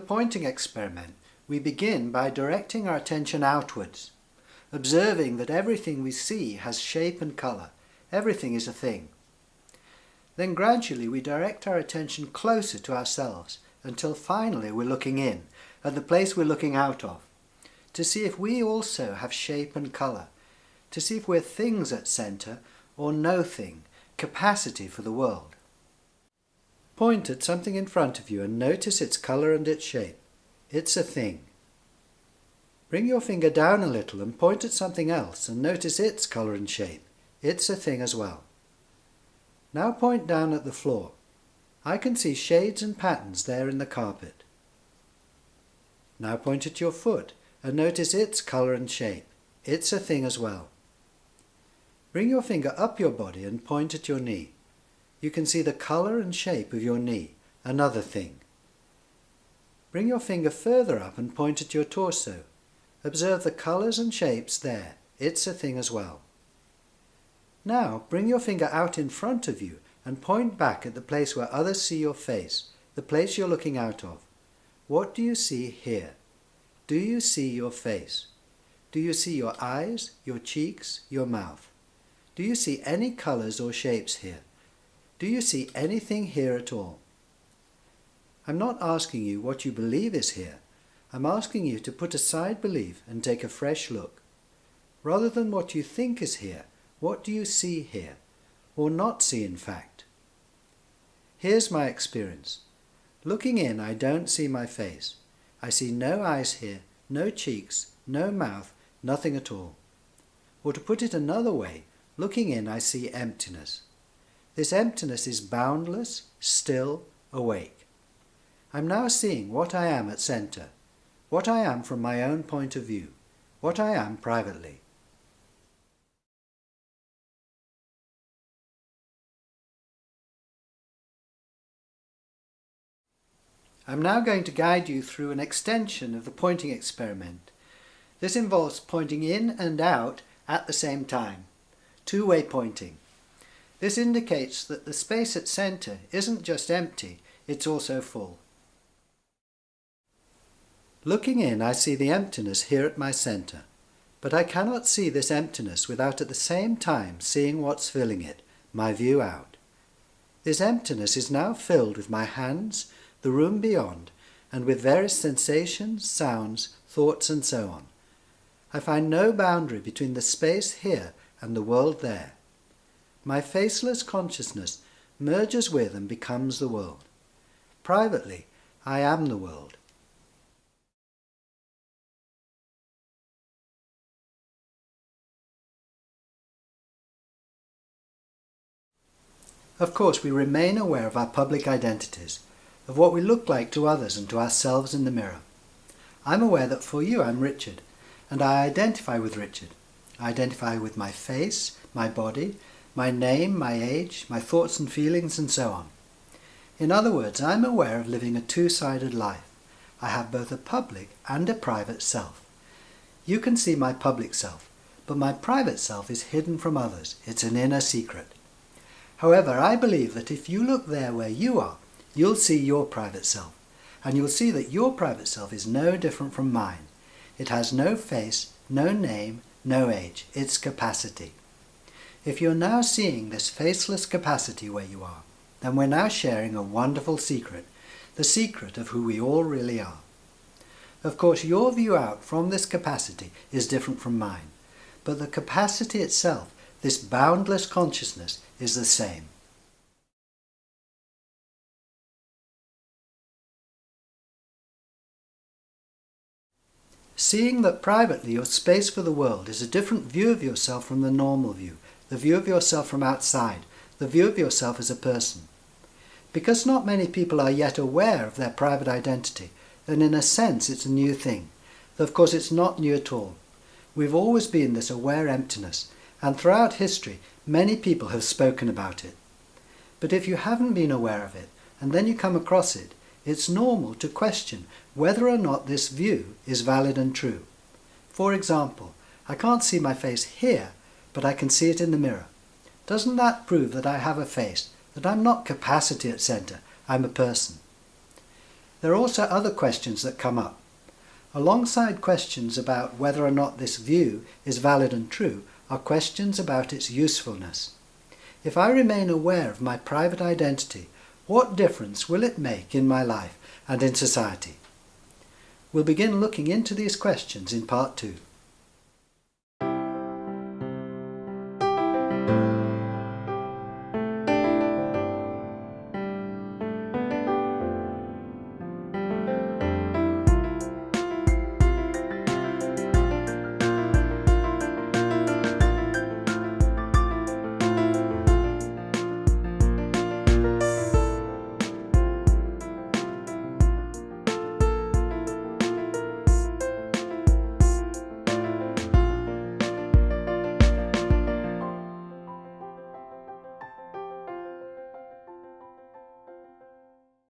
pointing experiment, we begin by directing our attention outwards, observing that everything we see has shape and colour. Everything is a thing. Then gradually we direct our attention closer to ourselves until finally we're looking in, at the place we're looking out of, to see if we also have shape and colour, to see if we're things at centre or no thing, capacity for the world. Point at something in front of you and notice its colour and its shape. It's a thing. Bring your finger down a little and point at something else and notice its colour and shape. It's a thing as well. Now point down at the floor. I can see shades and patterns there in the carpet. Now point at your foot and notice its colour and shape. It's a thing as well. Bring your finger up your body and point at your knee. You can see the colour and shape of your knee, another thing. Bring your finger further up and point at your torso. Observe the colours and shapes there. It's a thing as well. Now bring your finger out in front of you and point back at the place where others see your face, the place you're looking out of. What do you see here? Do you see your face? Do you see your eyes, your cheeks, your mouth? Do you see any colours or shapes here? Do you see anything here at all? I'm not asking you what you believe is here. I'm asking you to put aside belief and take a fresh look. Rather than what you think is here, what do you see here? Or not see, in fact? Here's my experience. Looking in, I don't see my face. I see no eyes here, no cheeks, no mouth, nothing at all. Or to put it another way, looking in, I see emptiness. This emptiness is boundless, still, awake. I'm now seeing what I am at centre, what I am from my own point of view, what I am privately. I'm now going to guide you through an extension of the pointing experiment. This involves pointing in and out at the same time, two-way pointing. This indicates that the space at centre isn't just empty, it's also full. Looking in, I see the emptiness here at my centre, but I cannot see this emptiness without at the same time seeing what's filling it, my view out. This emptiness is now filled with my hands, the room beyond, and with various sensations, sounds, thoughts and so on. I find no boundary between the space here and the world there. My faceless consciousness merges with and becomes the world. Privately, I am the world. Of course, we remain aware of our public identities, of what we look like to others and to ourselves in the mirror. I'm aware that for you I'm Richard, and I identify with Richard. I identify with my face, my body, my name, my age, my thoughts and feelings, and so on. In other words, I'm aware of living a two-sided life. I have both a public and a private self. You can see my public self, but my private self is hidden from others. It's an inner secret. However, I believe that if you look there where you are, you'll see your private self, and you'll see that your private self is no different from mine. It has no face, no name, no age. It's capacity. If you're now seeing this faceless capacity where you are, then we're now sharing a wonderful secret, the secret of who we all really are. Of course, your view out from this capacity is different from mine, but the capacity itself, this boundless consciousness, is the same. Seeing that privately your space for the world is a different view of yourself from the normal view, the view of yourself from outside, the view of yourself as a person. Because not many people are yet aware of their private identity, then in a sense it's a new thing, though of course it's not new at all. We've always been this aware emptiness, and throughout history many people have spoken about it. But if you haven't been aware of it, and then you come across it, it's normal to question whether or not this view is valid and true. For example, I can't see my face here, but I can see it in the mirror. Doesn't that prove that I have a face, that I'm not capacity at centre, I'm a person? There are also other questions that come up. Alongside questions about whether or not this view is valid and true are questions about its usefulness. If I remain aware of my private identity, what difference will it make in my life and in society? We'll begin looking into these questions in part 2.